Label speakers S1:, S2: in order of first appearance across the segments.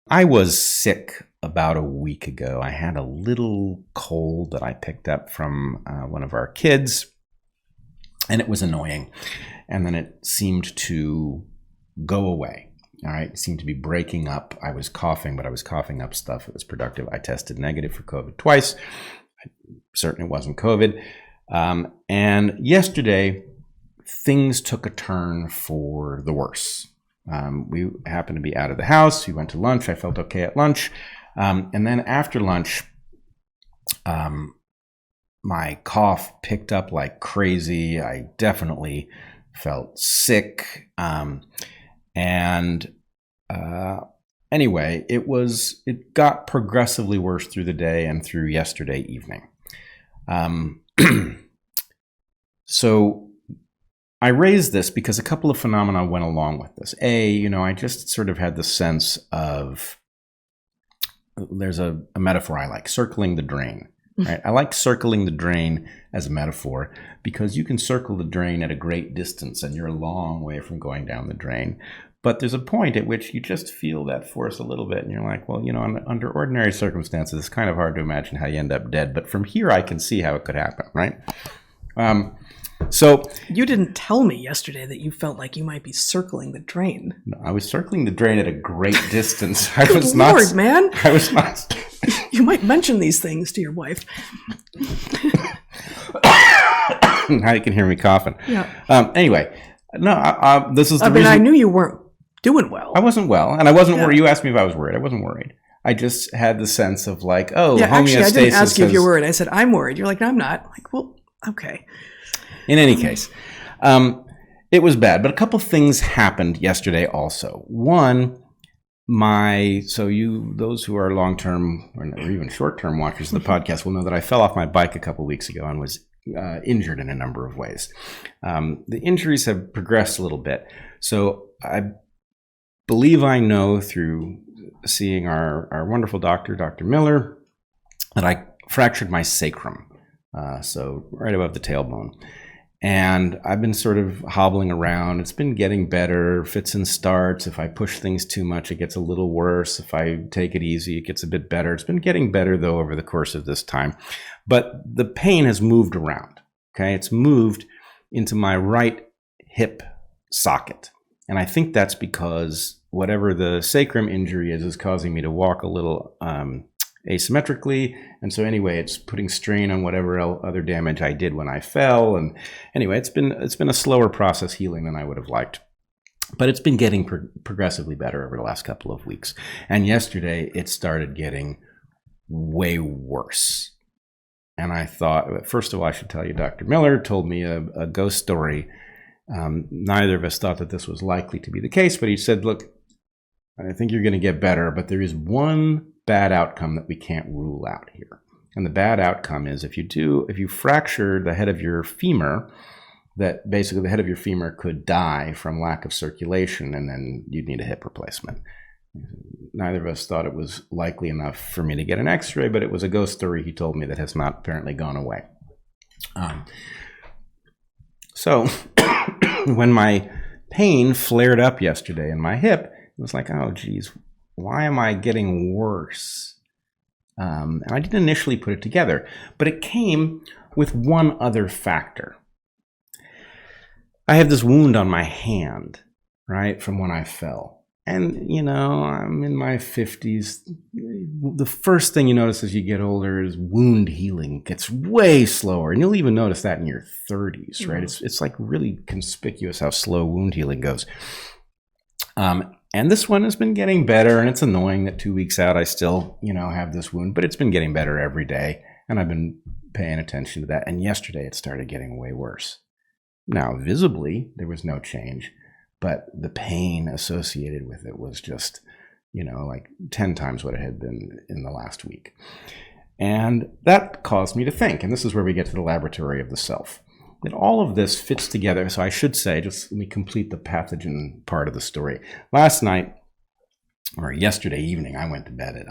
S1: I was sick about a week ago. I had a little cold that I picked up from one of our kids, and it was annoying. And then it seemed to go away. All right. It seemed to be breaking up. I was coughing, but I was coughing up stuff. It was productive. I tested negative for COVID twice. I'm certain it wasn't COVID. And yesterday, things took a turn for the worse. We happened to be out of the house. We went to lunch. I felt okay at lunch. And then after lunch, my cough picked up like crazy. I definitely felt sick. Anyway, it got progressively worse through the day and through yesterday evening. So I raised this because a couple of phenomena went along with this. I just sort of had the sense of, there's a metaphor I like, circling the drain. Right? I like circling the drain as a metaphor because you can circle the drain at a great distance and you're a long way from going down the drain. But there's a point at which you just feel that force a little bit and you're like, well, under ordinary circumstances, it's kind of hard to imagine how you end up dead. But from here, I can see how it could happen, right? So
S2: you didn't tell me yesterday that you felt like you might be circling the drain.
S1: No, I was circling the drain at a great distance.
S2: I was not. Lord, man.
S1: I was not.
S2: You might mention these things to your wife.
S1: Now you can hear me coughing.
S2: Yeah.
S1: Anyway, no. This is the
S2: reason. I knew you weren't doing well.
S1: I wasn't well, and I wasn't worried. You asked me if I was worried. I wasn't worried. I just had the sense of like, homeostasis.
S2: Actually, I didn't ask you if you're worried. I said I'm worried. You're like, no, I'm not. I'm like, well, okay.
S1: In any case, it was bad. But a couple things happened yesterday also. One, those who are long-term or even short-term watchers of the podcast will know that I fell off my bike a couple weeks ago and was injured in a number of ways. The injuries have progressed a little bit. So I believe I know through seeing our wonderful doctor, Dr. Miller, that I fractured my sacrum. So right above the tailbone. And I've been sort of hobbling around. It's been getting better, fits and starts. If I push things too much, it gets a little worse. If I take it easy, it gets a bit better. It's been getting better, though, over the course of this time. But the pain has moved around, okay? It's moved into my right hip socket. And I think that's because whatever the sacrum injury is causing me to walk a little asymmetrically, and so anyway, it's putting strain on whatever other damage I did when I fell. And anyway, it's been a slower process healing than I would have liked, but it's been getting progressively better over the last couple of weeks. And yesterday, it started getting way worse. And I thought, first of all, I should tell you, Dr. Miller told me a ghost story. Neither of us thought that this was likely to be the case, but he said, "Look, I think you're going to get better, but there is one bad outcome that we can't rule out here." And the bad outcome is if you fracture the head of your femur, that basically the head of your femur could die from lack of circulation, and then you'd need a hip replacement. Neither of us thought it was likely enough for me to get an x-ray, but it was a ghost story he told me that has not apparently gone away. So when my pain flared up yesterday in my hip, it was like, oh, geez, why am I getting worse? And I didn't initially put it together, but it came with one other factor. I have this wound on my hand, right, from when I fell. And, I'm in my 50s. The first thing you notice as you get older is wound healing gets way slower. And you'll even notice that in your 30s, right? It's like really conspicuous how slow wound healing goes. And this one has been getting better, and it's annoying that 2 weeks out I still, have this wound, but it's been getting better every day, and I've been paying attention to that. And yesterday it started getting way worse. Now, visibly, there was no change, but the pain associated with it was just, like 10 times what it had been in the last week. And that caused me to think, and this is where we get to the laboratory of the self, that all of this fits together. So I should say, just let me complete the pathogen part of the story. Last night, or yesterday evening, I went to bed at,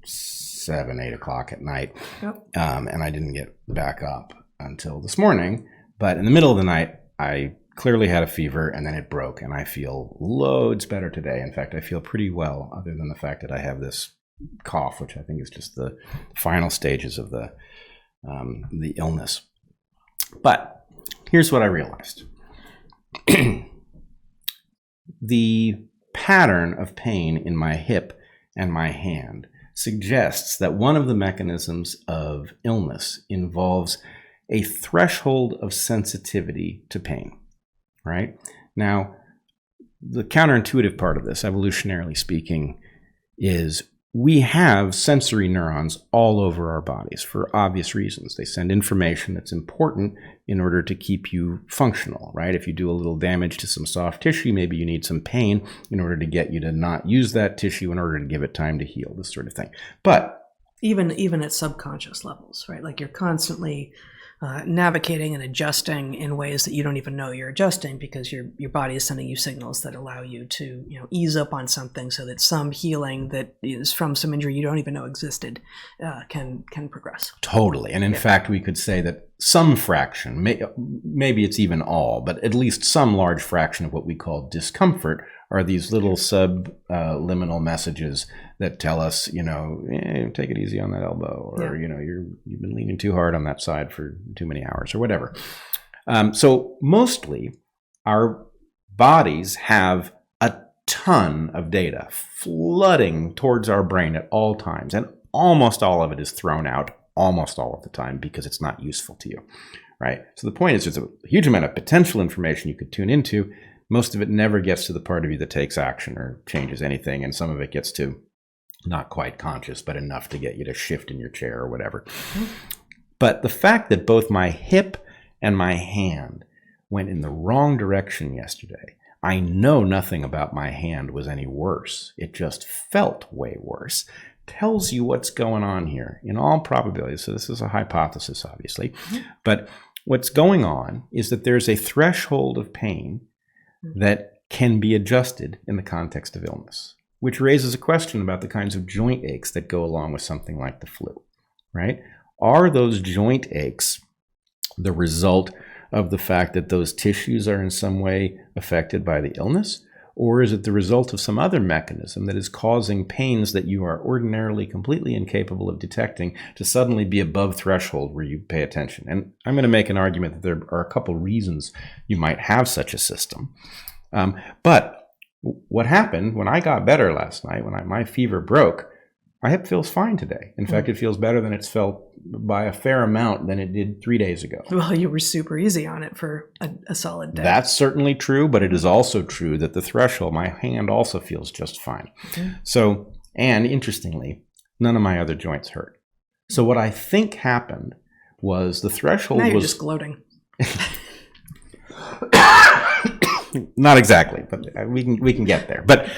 S1: 7, 8 o'clock at night. Yep. And I didn't get back up until this morning. But in the middle of the night, I clearly had a fever, and then it broke, and I feel loads better today. In fact, I feel pretty well, other than the fact that I have this cough, which I think is just the final stages of the illness. But here's what I realized. The pattern of pain in my hip and my hand suggests that one of the mechanisms of illness involves a threshold of sensitivity to pain, right? Now, the counterintuitive part of this, evolutionarily speaking, is we have sensory neurons all over our bodies for obvious reasons. They send information that's important in order to keep you functional, right? If you do a little damage to some soft tissue, maybe you need some pain in order to get you to not use that tissue in order to give it time to heal, this sort of thing. But
S2: even at subconscious levels, right? Like you're constantly navigating and adjusting in ways that you don't even know you're adjusting, because your body is sending you signals that allow you to ease up on something so that some healing that is from some injury you don't even know existed can progress.
S1: Totally. And in fact, we could say that some fraction, maybe it's even all, but at least some large fraction of what we call discomfort are these little subliminal messages that tell us, take it easy on that elbow, or, you've been leaning too hard on that side for too many hours, or whatever. So mostly our bodies have a ton of data flooding towards our brain at all times, and almost all of it is thrown out almost all of the time because it's not useful to you, right? So the point is there's a huge amount of potential information you could tune into. Most of it never gets to the part of you that takes action or changes anything, and some of it gets to not quite conscious, but enough to get you to shift in your chair or whatever. But the fact that both my hip and my hand went in the wrong direction yesterday, I know nothing about my hand was any worse. It just felt way worse. Tells you what's going on here in all probability. So this is a hypothesis, obviously. But what's going on is that there's a threshold of pain that can be adjusted in the context of illness, which raises a question about the kinds of joint aches that go along with something like the flu, right? Are those joint aches the result of the fact that those tissues are in some way affected by the illness? Or is it the result of some other mechanism that is causing pains that you are ordinarily completely incapable of detecting to suddenly be above threshold where you pay attention? And I'm going to make an argument that there are a couple reasons you might have such a system. But what happened when I got better last night, when my fever broke, my hip feels fine today. In fact, it feels better than it's felt by a fair amount than it did 3 days ago.
S2: Well, you were super easy on it for a solid day.
S1: That's certainly true, but it is also true that the threshold, my hand also feels just fine. So, and interestingly, none of my other joints hurt. So what I think happened was the threshold
S2: now you're
S1: was
S2: just gloating.
S1: Not exactly, but we can get there. But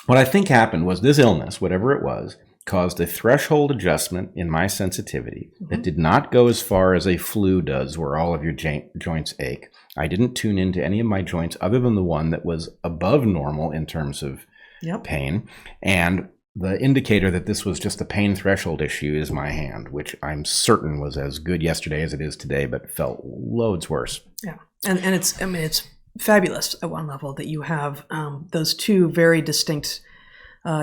S1: what I think happened was this illness, whatever it was, caused a threshold adjustment in my sensitivity that did not go as far as a flu does, where all of your joints ache. I didn't tune into any of my joints other than the one that was above normal in terms of pain. And the indicator that this was just a pain threshold issue is my hand, which I'm certain was as good yesterday as it is today, but felt loads worse.
S2: Yeah, and it's fabulous at one level that you have those two very distinct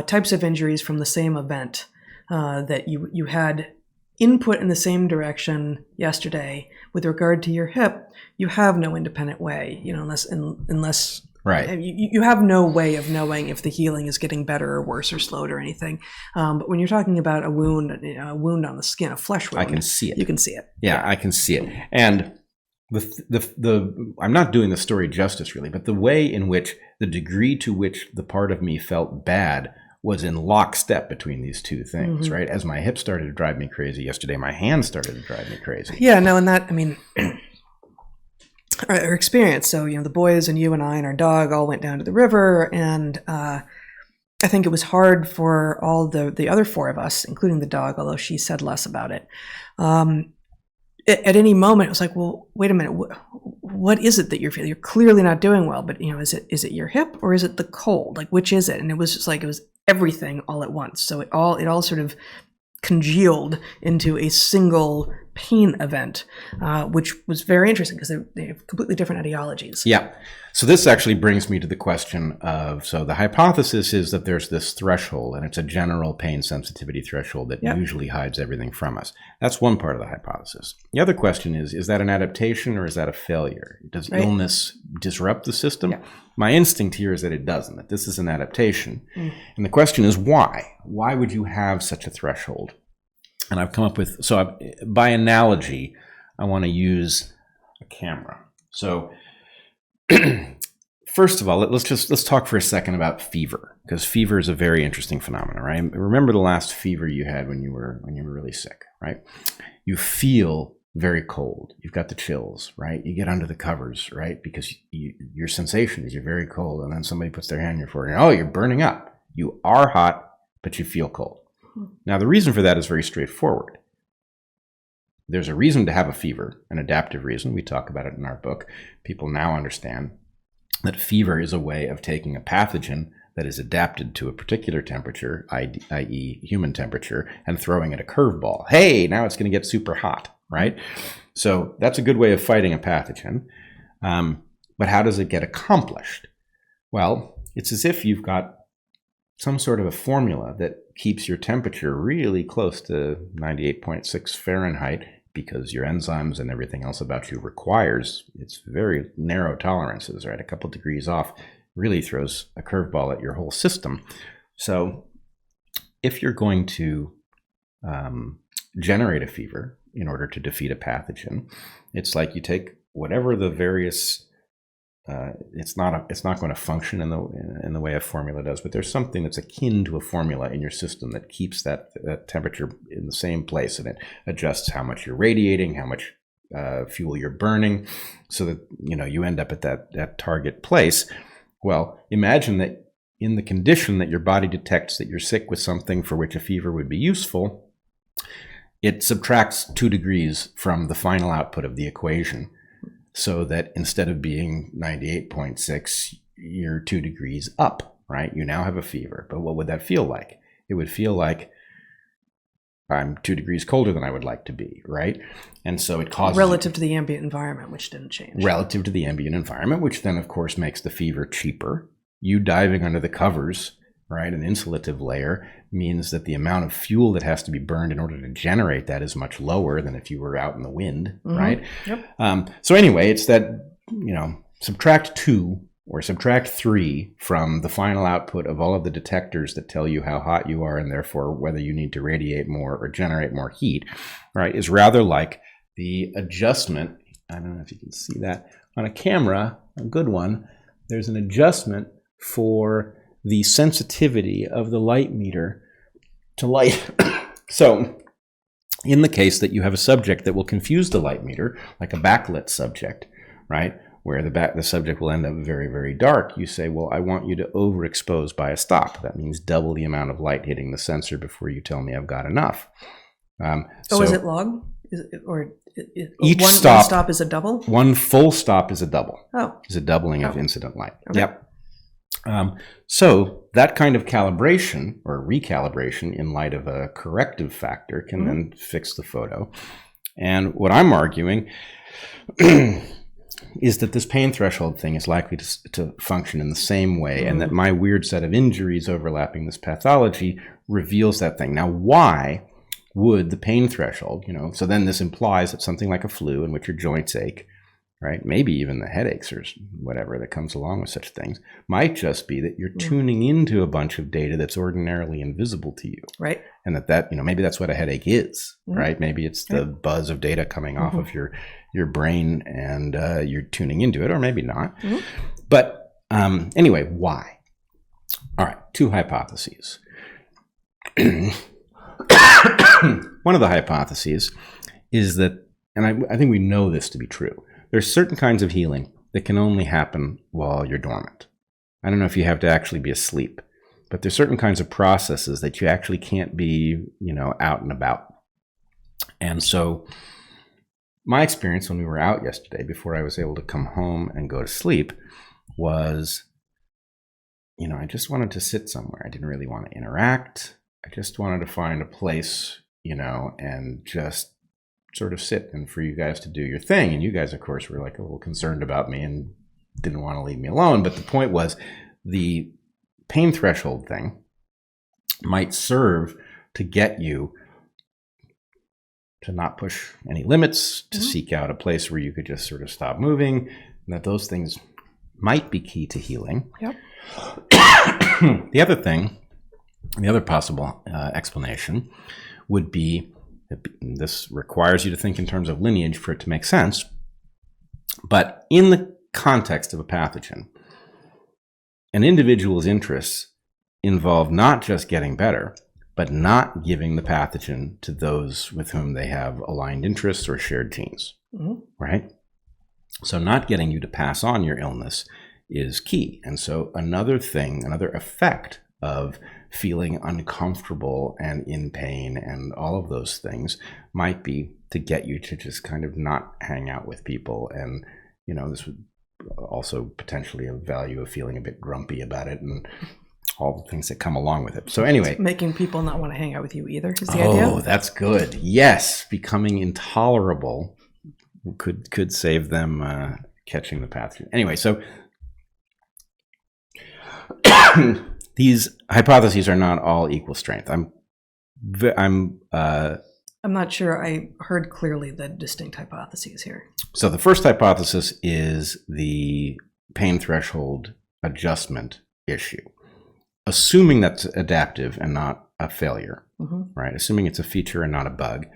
S2: types of injuries from the same event, that you had input in the same direction yesterday. With regard to your hip, you have no independent way, unless right. You have no way of knowing if the healing is getting better or worse or slowed or anything. But when you're talking about a wound on the skin, a flesh wound,
S1: I can see it.
S2: You can see it.
S1: Yeah, I can see it. And I'm not doing the story justice really, but the way in which the degree to which the part of me felt bad was in lockstep between these two things, right? As my hip started to drive me crazy yesterday, my hand started to drive me crazy.
S2: Yeah, no, and that, our experience. So, the boys and you and I and our dog all went down to the river, and I think it was hard for all the other four of us, including the dog, although she said less about it. At any moment, it was like, well, wait a minute, what is it that you're feeling? You're clearly not doing well, but is it your hip or is it the cold? Like, which is it? And it was just like, it was everything all at once. So it all sort of congealed into a single pain event, which was very interesting because they have completely different ideologies.
S1: Yeah. So this actually brings me to the question of, so the hypothesis is that there's this threshold, and it's a general pain sensitivity threshold that usually hides everything from us. That's one part of the hypothesis. The other question is that an adaptation or is that a failure? Does illness disrupt the system? Yeah. My instinct here is that it doesn't, that this is an adaptation. And the question is why? Why would you have such a threshold? And I've come up with, by analogy, I want to use a camera. So first of all, let's talk for a second about fever, because fever is a very interesting phenomenon, right? Remember the last fever you had when you were really sick, right? You feel very cold. You've got the chills, right? You get under the covers, right? Because your sensation is you're very cold, and then somebody puts their hand in your forehead, and oh, you're burning up. You are hot, but you feel cold. Now, the reason for that is very straightforward. There's a reason to have a fever, an adaptive reason. We talk about it in our book. People now understand that fever is a way of taking a pathogen that is adapted to a particular temperature, i.e. human temperature, and throwing it a curveball. Hey, now it's going to get super hot, right? So that's a good way of fighting a pathogen. But how does it get accomplished? Well, it's as if you've got some sort of a formula that keeps your temperature really close to 98.6 Fahrenheit, because your enzymes and everything else about you requires, it's very narrow tolerances, right? A couple degrees off really throws a curveball at your whole system. So if you're going to generate a fever in order to defeat a pathogen, it's like you take whatever the various it's not going to function in the way a formula does, but there's something that's akin to a formula in your system that keeps that temperature in the same place, and it adjusts how much you're radiating, how much fuel you're burning, so that you end up at that target place. Well, imagine that in the condition that your body detects that you're sick with something for which a fever would be useful, it subtracts 2 degrees from the final output of the equation, so that instead of being 98.6, you're 2 degrees up, right? You now have a fever. But what would that feel like? It would feel like I'm 2 degrees colder than I would like to be, right? And so it causes...
S2: Relative to the ambient environment, which didn't change.
S1: Relative to the ambient environment, which then, of course, makes the fever cheaper. You diving under the covers, right, an insulative layer, means that the amount of fuel that has to be burned in order to generate that is much lower than if you were out in the wind, right? Yep. So anyway, it's that, subtract 2 or subtract 3 from the final output of all of the detectors that tell you how hot you are and therefore whether you need to radiate more or generate more heat, right, is rather like the adjustment. I don't know if you can see that on a camera, a good one. There's an adjustment for the sensitivity of the light meter to light. So in the case that you have a subject that will confuse the light meter, like a backlit subject, right, where the subject will end up very, very dark, you say, well, I want you to overexpose by a stop. That means double the amount of light hitting the sensor before you tell me I've got enough.
S2: Is it log?
S1: Each
S2: one stop is a double?
S1: One full stop is a double.
S2: Oh.
S1: Is a doubling of incident light.
S2: Okay.
S1: Yep. So that kind of calibration or recalibration in light of a corrective factor can then fix the photo. And what I'm arguing is that this pain threshold thing is likely to function in the same way, and that my weird set of injuries overlapping this pathology reveals that thing. Now, why would the pain threshold, so then this implies that something like a flu in which your joints ache, right, maybe even the headaches or whatever that comes along with such things, might just be that you're tuning into a bunch of data that's ordinarily invisible to you.
S2: Right.
S1: And that maybe that's what a headache is, right? Maybe it's the buzz of data coming off of your brain and you're tuning into it, or maybe not. But anyway, why? All right, 2 hypotheses. One of the hypotheses is that, and I think we know this to be true, there's certain kinds of healing that can only happen while you're dormant. I don't know if you have to actually be asleep, but there's certain kinds of processes that you actually can't be, out and about. And so my experience when we were out yesterday, before I was able to come home and go to sleep, was, I just wanted to sit somewhere. I didn't really want to interact. I just wanted to find a place, and just sort of sit and for you guys to do your thing. And you guys, of course, were like a little concerned about me and didn't want to leave me alone. But the point was, the pain threshold thing might serve to get you to not push any limits, to seek out a place where you could just sort of stop moving, and that those things might be key to healing.
S2: Yep.
S1: The other thing, the other possible explanation would be that this requires you to think in terms of lineage for it to make sense, but in the context of a pathogen, an individual's interests involve not just getting better, but not giving the pathogen to those with whom they have aligned interests or shared genes, right? So not getting you to pass on your illness is key. And so another effect of feeling uncomfortable and in pain and all of those things might be to get you to just kind of not hang out with people. And, this would also potentially have value of feeling a bit grumpy about it and all the things that come along with it. So anyway.
S2: Making people not want to hang out with you either is the idea.
S1: Oh, that's good. Yes. Becoming intolerable could save them catching the pathogen. Anyway, so these hypotheses are not all equal strength. I'm
S2: not sure I heard clearly the distinct hypotheses here.
S1: So the first hypothesis is the pain threshold adjustment issue. Assuming that's adaptive and not a failure, right? Assuming it's a feature and not a bug.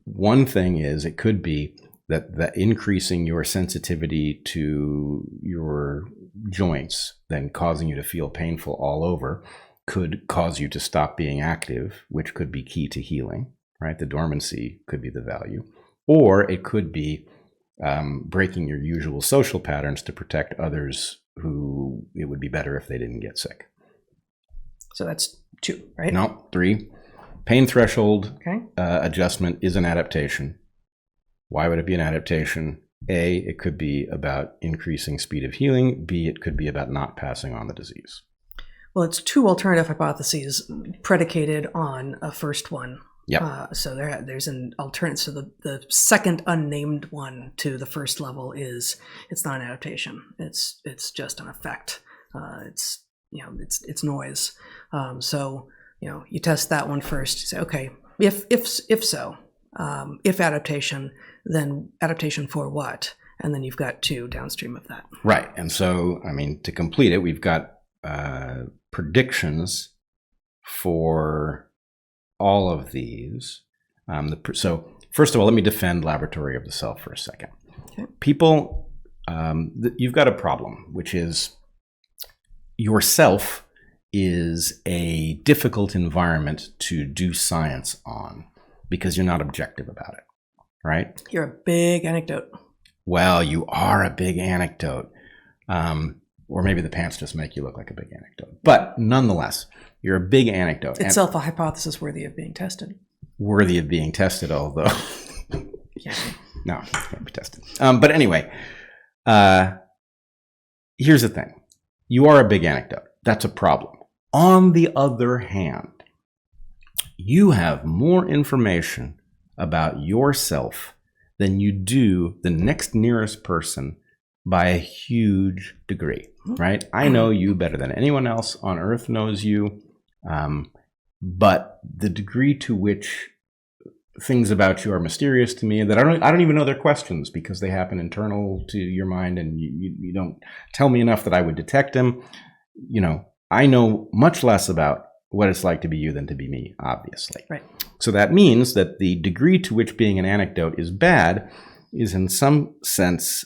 S1: One thing is it could be that increasing your sensitivity to your joints, then causing you to feel painful all over, could cause you to stop being active, which could be key to healing, right? The dormancy could be the value. Or it could be breaking your usual social patterns to protect others who it would be better if they didn't get sick.
S2: So that's 2, right?
S1: No, 3. Pain threshold adjustment is an adaptation. Why would it be an adaptation? A, it could be about increasing speed of healing. B, it could be about not passing on the disease.
S2: Well, it's 2 alternative hypotheses predicated on a first one.
S1: Yep.
S2: So there's an alternative. So the second unnamed one to the first level is it's not an adaptation. It's just an effect. It's noise. So you test that one first. You say, okay, if so, if adaptation, then adaptation for what? And then you've got 2 downstream of that.
S1: Right. And so, to complete it, we've got predictions for all of these. So first of all, let me defend laboratory of the self for a second. Okay. People, you've got a problem, which is yourself is a difficult environment to do science on because you're not objective about it, right?
S2: You're a big anecdote.
S1: Well, you are a big anecdote. Or maybe the pants just make you look like a big anecdote. But nonetheless, you're a big anecdote.
S2: Itself a hypothesis worthy of being tested.
S1: Worthy of being tested, although...
S2: Yeah.
S1: No, it can't be tested. But anyway, here's the thing. You are a big anecdote. That's a problem. On the other hand, you have more information about yourself than you do the next nearest person by a huge degree, right? I know you better than anyone else on earth knows you, but the degree to which things about you are mysterious to me that I don't even know they're questions because they happen internal to your mind and you don't tell me enough that I would detect them. I know much less about what it's like to be you than to be me, obviously.
S2: Right.
S1: So that means that the degree to which being an anecdote is bad is in some sense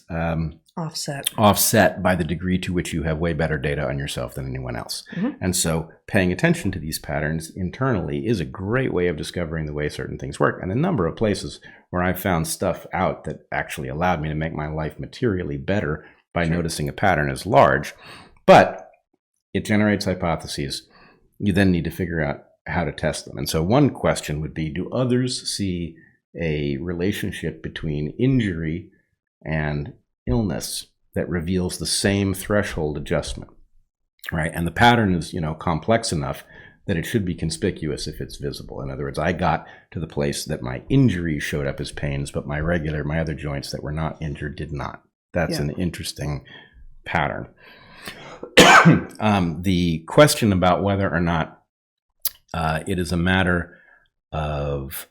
S1: offset by the degree to which you have way better data on yourself than anyone else. And so paying attention to these patterns internally is a great way of discovering the way certain things work. And a number of places where I've found stuff out that actually allowed me to make my life materially better by noticing a pattern is large. But it generates hypotheses. You then need to figure out how to test them. And so one question would be, do others see a relationship between injury and illness that reveals the same threshold adjustment, right? And the pattern is, complex enough that it should be conspicuous if it's visible. In other words, I got to the place that my injury showed up as pains, but my other joints that were not injured did not. That's an interesting pattern. The question about whether or not it is a matter of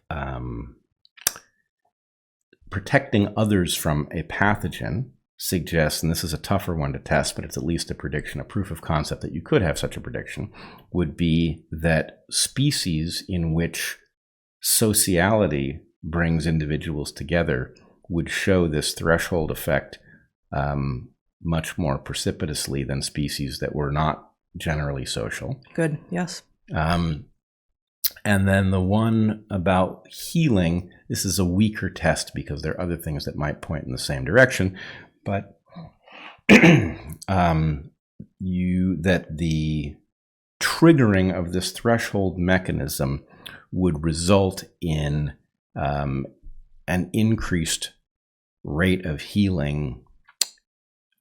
S1: protecting others from a pathogen suggests, and this is a tougher one to test, but it's at least a prediction, a proof of concept that you could have such a prediction, would be that species in which sociality brings individuals together would show this threshold effect much more precipitously than species that were not generally social.
S2: Good, yes.
S1: And then the one about healing, this is a weaker test because there are other things that might point in the same direction, but that the triggering of this threshold mechanism would result in an increased rate of healing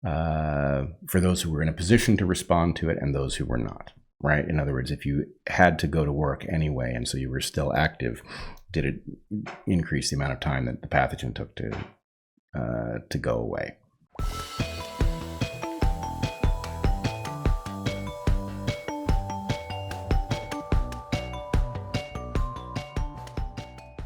S1: for those who were in a position to respond to it and those who were not. Right? In other words, if you had to go to work anyway, and so you were still active, did it increase the amount of time that the pathogen took to go away?